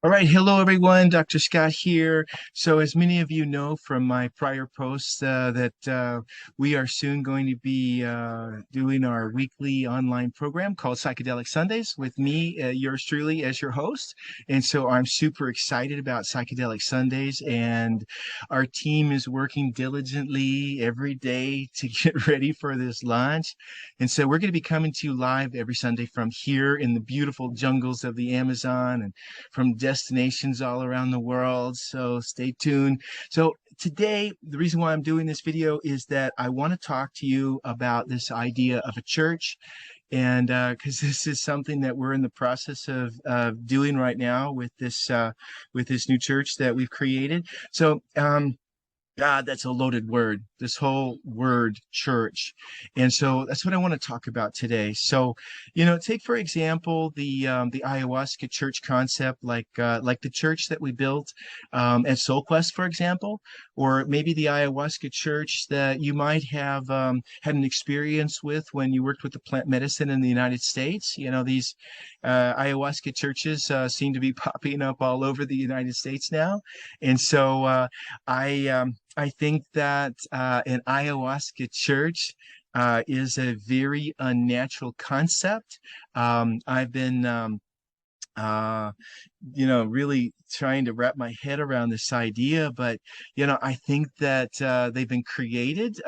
All right, hello everyone. Dr. Scott here. So, as many of you know from my prior posts, that we are soon going to be doing our weekly online program called Psychedelic Sundays with me, yours truly, as your host. And so, I'm super excited about Psychedelic Sundays, and our team is working diligently every day to get ready for this launch. And so, we're going to be coming to you live every Sunday from here in the beautiful jungles of the Amazon and from destinations all around the world. So stay tuned. So today, the reason why I'm doing this video is that I want to talk to you about this idea of a church. And because this is something that we're in the process of doing right now with this new church that we've created. So God, that's a loaded word, this whole word church. And so that's what I want to talk about today. So, take for example the ayahuasca church concept, like the church that we built at Soul Quest, for example, or maybe the ayahuasca church that you might have had an experience with when you worked with the plant medicine in the United States. These ayahuasca churches seem to be popping up all over the United States now. And so I think that an ayahuasca church is a very unnatural concept. I've been, uh, really trying to wrap my head around this idea, but, I think that they've been created,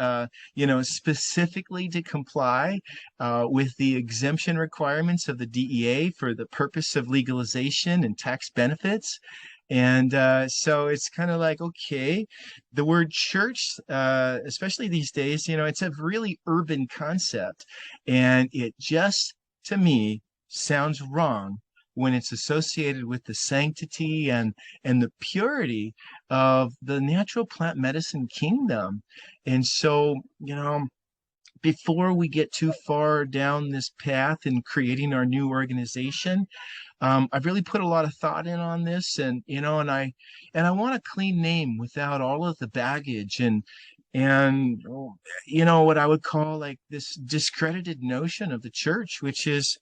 specifically to comply with the exemption requirements of the DEA for the purpose of legalization and tax benefits. And so it's kind of like, okay, the word church, especially these days, it's a really urban concept. And it just, to me, sounds wrong when it's associated with the sanctity and the purity of the natural plant medicine kingdom. And so, before we get too far down this path in creating our new organization, I've really put a lot of thought in on this, and I want a clean name without all of the baggage and what I would call like this discredited notion of the church, which is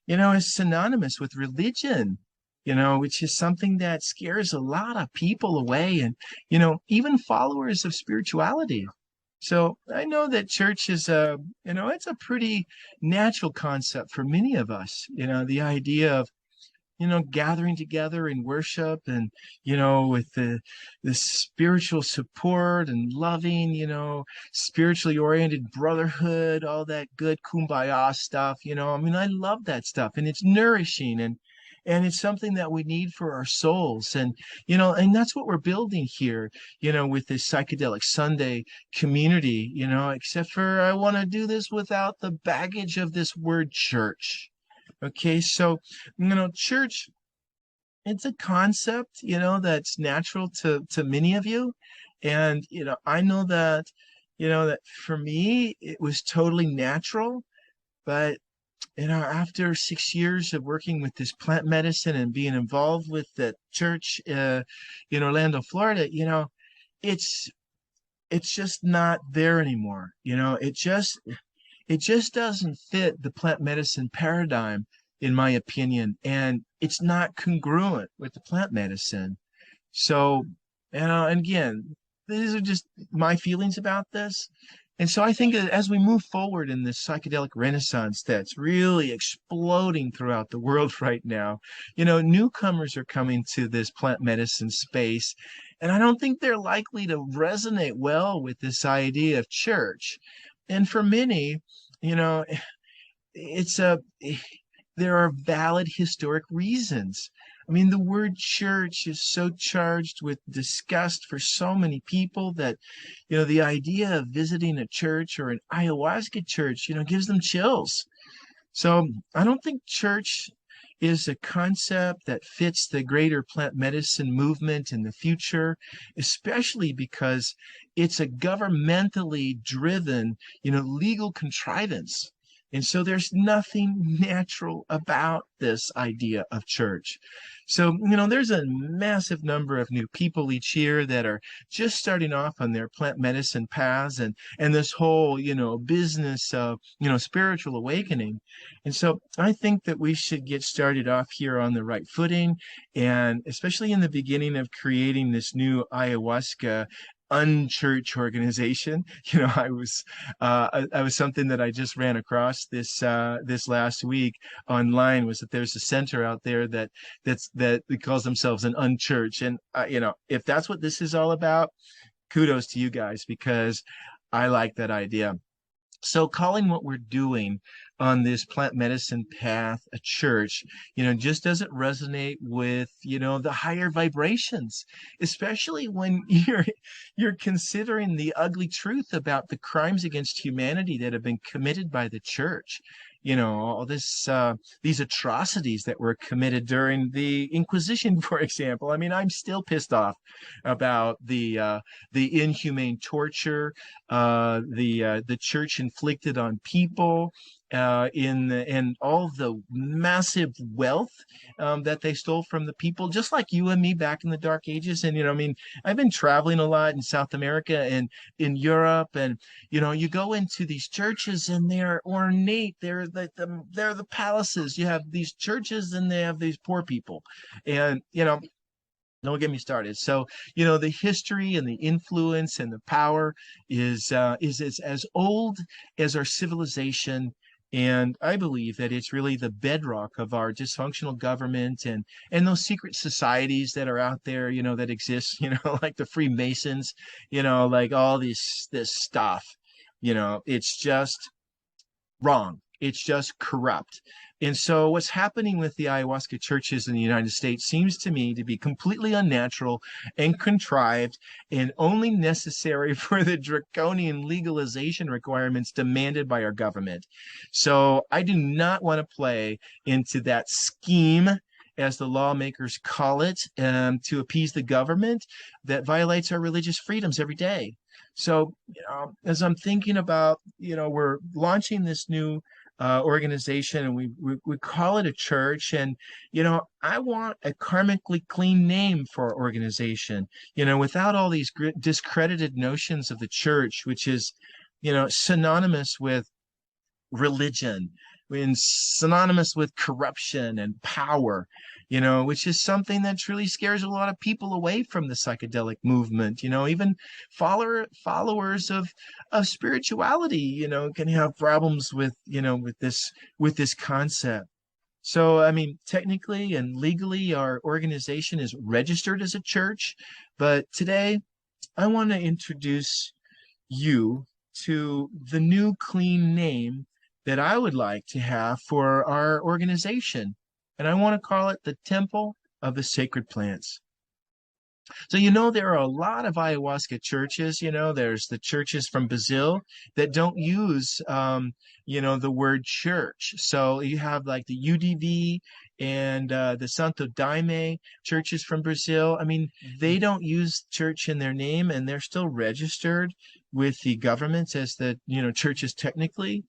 synonymous with religion. Which is something that scares a lot of people away, and even followers of spirituality. So I know that church is it's a pretty natural concept for many of us. The idea of gathering together in worship and, with the spiritual support and loving, spiritually oriented brotherhood, all that good kumbaya stuff. I love that stuff, and it's nourishing, and it's something that we need for our souls. And that's what we're building here, with this psychedelic Sunday community, except for I want to do this without the baggage of this word church. Okay, so church, it's a concept, that's natural to many of you. And I know that, that for me it was totally natural, but after 6 years of working with this plant medicine and being involved with the church in Orlando, Florida, it's it's just not there anymore. It just doesn't fit the plant medicine paradigm, in my opinion, and it's not congruent with the plant medicine. So, and again, these are just my feelings about this. And so I think that as we move forward in this psychedelic renaissance that's really exploding throughout the world right now, newcomers are coming to this plant medicine space, and I don't think they're likely to resonate well with this idea of church. And for many, you know, it's a there are valid historic reasons. I mean, the word church is so charged with disgust for so many people that, the idea of visiting a church or an ayahuasca church, gives them chills. So I don't think church is a concept that fits the greater plant medicine movement in the future, especially because it's a governmentally driven, legal contrivance. And so there's nothing natural about this idea of church. So, there's a massive number of new people each year that are just starting off on their plant medicine paths and this whole, business of, spiritual awakening. And so I think that we should get started off here on the right footing, and especially in the beginning of creating this new ayahuasca Unchurch organization. I was something that I just ran across this last week online, was that there's a center out there that calls themselves an unchurch. And if that's what this is all about, kudos to you guys, because I like that idea. So calling what we're doing on this plant medicine path a church, just doesn't resonate with, the higher vibrations, especially when you're considering the ugly truth about the crimes against humanity that have been committed by the church. All these atrocities that were committed during the Inquisition, for example. I mean, I'm still pissed off about the inhumane torture the church inflicted on people, and all the massive wealth that they stole from the people, just like you and me back in the Dark Ages. And I've been traveling a lot in South America and in Europe, and you go into these churches and they're ornate. They're the palaces. You have these churches and they have these poor people, and don't get me started. So, the history and the influence and the power is as old as our civilization. And I believe that it's really the bedrock of our dysfunctional government and those secret societies that are out there, that exist, like the Freemasons, like all this stuff. It's just wrong. It's just corrupt. And so what's happening with the ayahuasca churches in the United States seems to me to be completely unnatural and contrived and only necessary for the draconian legalization requirements demanded by our government. So I do not want to play into that scheme, as the lawmakers call it, to appease the government that violates our religious freedoms every day. So, as I'm thinking about, we're launching this new organization, and we call it a church. And I want a karmically clean name for our organization, without all these discredited notions of the church, which is synonymous with religion, and synonymous with corruption and power, which is something that truly scares a lot of people away from the psychedelic movement. Even followers of spirituality, can have problems with, with this concept. So, I mean, technically and legally, our organization is registered as a church, but today I want to introduce you to the new clean name that I would like to have for our organization. And I want to call it the Temple of the Sacred Plants. So, there are a lot of ayahuasca churches. There's the churches from Brazil that don't use, the word church. So you have like the UDV and the Santo Daime churches from Brazil. I mean, they don't use church in their name, and they're still registered with the government as the, churches technically.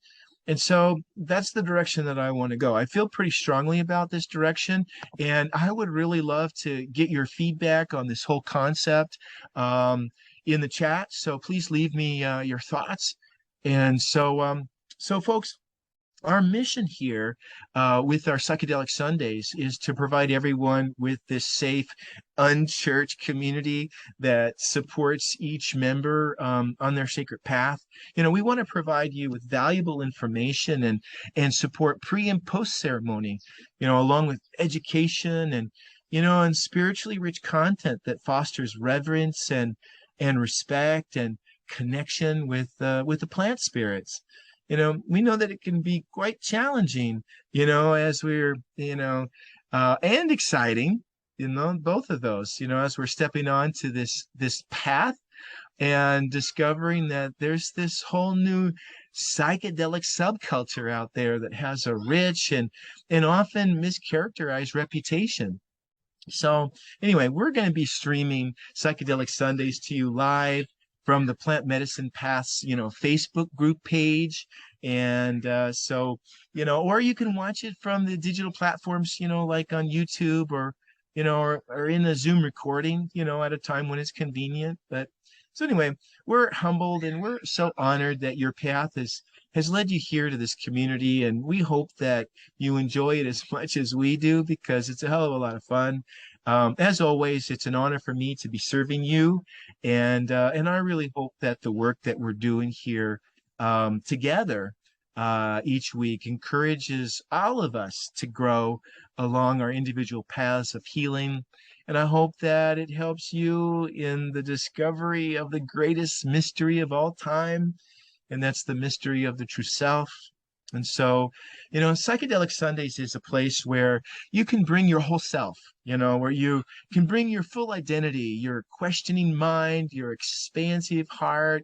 And so that's the direction that I want to go. I feel pretty strongly about this direction, and I would really love to get your feedback on this whole concept in the chat. So please leave me your thoughts. And so folks, our mission here with our Psychedelic Sundays is to provide everyone with this safe, unchurched community that supports each member on their sacred path. We want to provide you with valuable information and support pre and post ceremony, along with education and spiritually rich content that fosters reverence and respect and connection with the plant spirits. We know that it can be quite challenging, as we're, and exciting, both of those, as we're stepping on to this path and discovering that there's this whole new psychedelic subculture out there that has a rich and often mischaracterized reputation. So anyway, we're going to be streaming Psychedelic Sundays to you live from the Plant Medicine Paths, Facebook group page. And or you can watch it from the digital platforms, like on YouTube or in a Zoom recording, at a time when it's convenient. But so anyway, we're humbled and we're so honored that your path has led you here to this community. And we hope that you enjoy it as much as we do, because it's a hell of a lot of fun. As always, it's an honor for me to be serving you. And I really hope that the work that we're doing here together each week encourages all of us to grow along our individual paths of healing. And I hope that it helps you in the discovery of the greatest mystery of all time, and that's the mystery of the true self. And so, Psychedelic Sundays is a place where you can bring your whole self, where you can bring your full identity, your questioning mind, your expansive heart.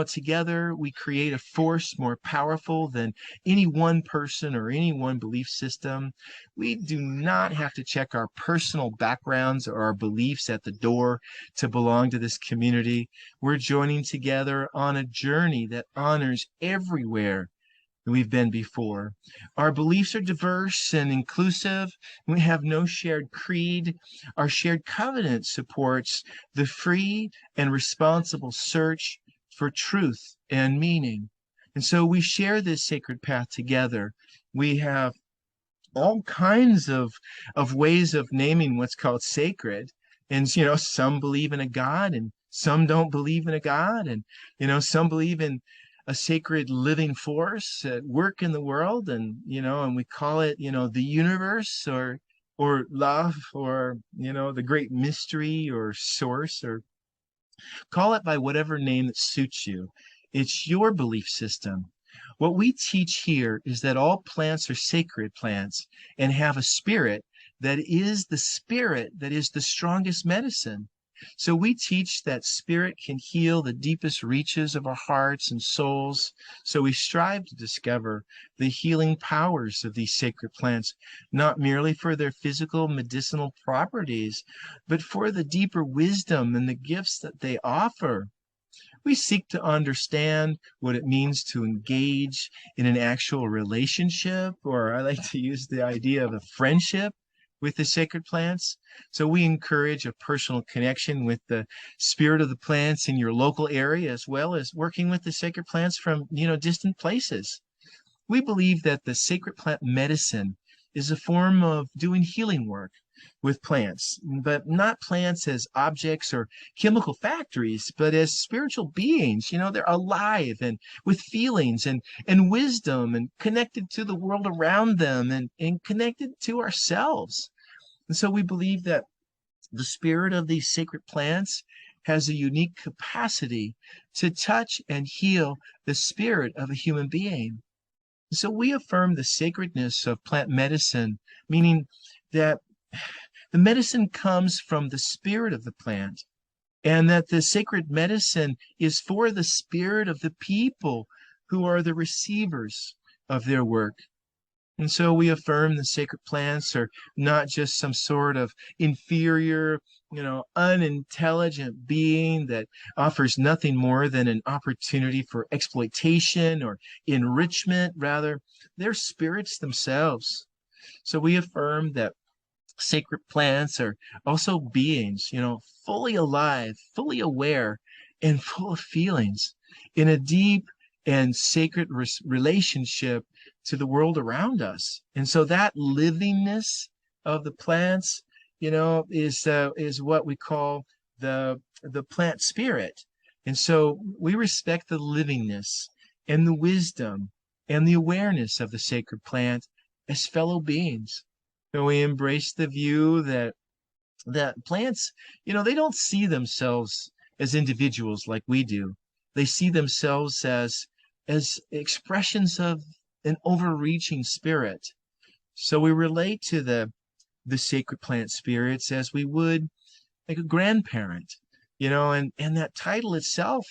Together we create a force more powerful than any one person or any one belief system. We do not have to check our personal backgrounds or our beliefs at the door to belong to this community. We're joining together on a journey that honors everywhere we've been before. Our beliefs are diverse and inclusive. We have no shared creed. Our shared covenant supports the free and responsible search for truth and meaning. And so we share this sacred path together. We have all kinds of ways of naming what's called sacred. And, some believe in a God and some don't believe in a God. And, some believe in a sacred living force at work in the world, and we call it the universe or love or the great mystery or source, or call it by whatever name that suits you. It's your belief system. What we teach here is that all plants are sacred plants and have a spirit that is the strongest medicine. So we teach that spirit can heal the deepest reaches of our hearts and souls. So we strive to discover the healing powers of these sacred plants, not merely for their physical medicinal properties, but for the deeper wisdom and the gifts that they offer. We seek to understand what it means to engage in an actual relationship, or I like to use the idea of a friendship with the sacred plants. So we encourage a personal connection with the spirit of the plants in your local area, as well as working with the sacred plants from, distant places. We believe that the sacred plant medicine is a form of doing healing work with plants, but not plants as objects or chemical factories, but as spiritual beings. They're alive and with feelings and wisdom and connected to the world around them and connected to ourselves. And so we believe that the spirit of these sacred plants has a unique capacity to touch and heal the spirit of a human being. So we affirm the sacredness of plant medicine, meaning that the medicine comes from the spirit of the plant, and that the sacred medicine is for the spirit of the people who are the receivers of their work. And so we affirm the sacred plants are not just some sort of inferior, unintelligent being that offers nothing more than an opportunity for exploitation or enrichment. Rather, they're spirits themselves. So we affirm that sacred plants are also beings, fully alive, fully aware, and full of feelings in a deep and sacred relationship to the world around us. And so that livingness of the plants, is what we call the plant spirit. And so we respect the livingness and the wisdom and the awareness of the sacred plant as fellow beings. So we embrace the view that plants, they don't see themselves as individuals like we do. They see themselves as expressions of an overreaching spirit. So we relate to the sacred plant spirits as we would like a grandparent, and that title itself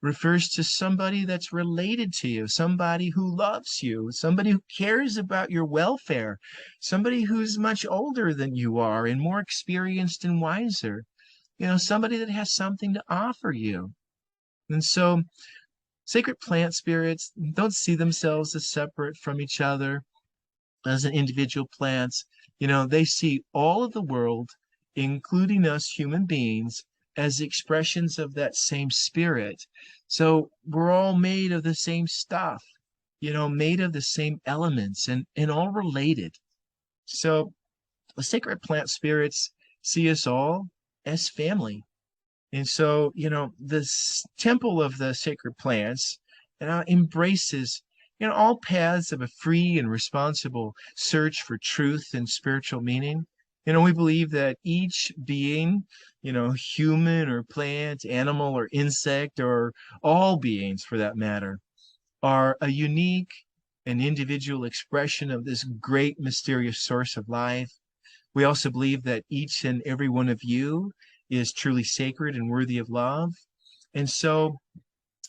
refers to somebody that's related to you, somebody who loves you, somebody who cares about your welfare, somebody who's much older than you are and more experienced and wiser, somebody that has something to offer you. And so sacred plant spirits don't see themselves as separate from each other as an individual plants. They see all of the world, including us human beings, as expressions of that same spirit. So we're all made of the same stuff, made of the same elements and all related. So the sacred plant spirits see us all as family. And so, this temple of the sacred plants embraces, all paths of a free and responsible search for truth and spiritual meaning. We believe that each being, human or plant, animal or insect, or all beings for that matter, are a unique and individual expression of this great mysterious source of life. We also believe that each and every one of you is truly sacred and worthy of love. And so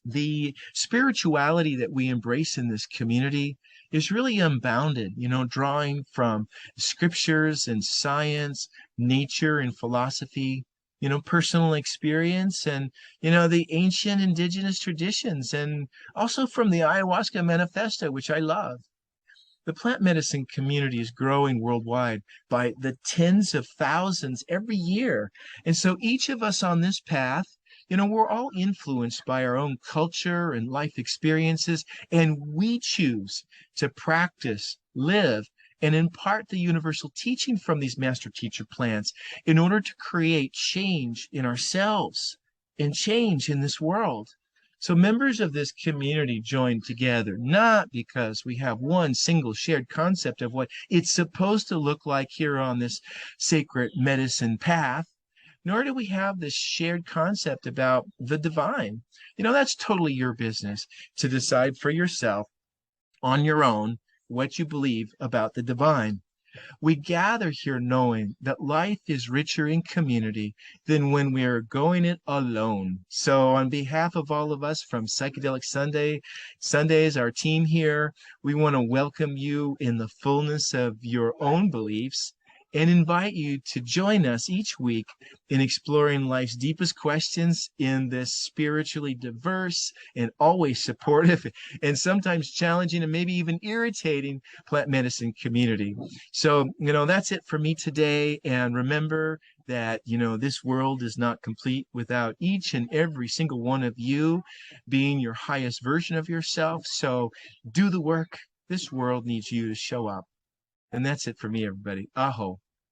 the spirituality that we embrace in this community is really unbounded, drawing from scriptures and science, nature and philosophy, personal experience and, the ancient indigenous traditions, and also from the ayahuasca manifesto, which I love. The plant medicine community is growing worldwide by the tens of thousands every year. And so each of us on this path, we're all influenced by our own culture and life experiences, and we choose to practice, live, and impart the universal teaching from these master teacher plants in order to create change in ourselves and change in this world. So members of this community join together, not because we have one single shared concept of what it's supposed to look like here on this sacred medicine path, nor do we have this shared concept about the divine. That's totally your business to decide for yourself on your own what you believe about the divine. We gather here knowing that life is richer in community than when we are going it alone. So on behalf of all of us from Psychedelic Sundays, our team here, we want to welcome you in the fullness of your own beliefs and invite you to join us each week in exploring life's deepest questions in this spiritually diverse and always supportive and sometimes challenging and maybe even irritating plant medicine community. So, that's it for me today. And remember that, this world is not complete without each and every single one of you being your highest version of yourself. So do the work. This world needs you to show up. And that's it for me, everybody. Aho.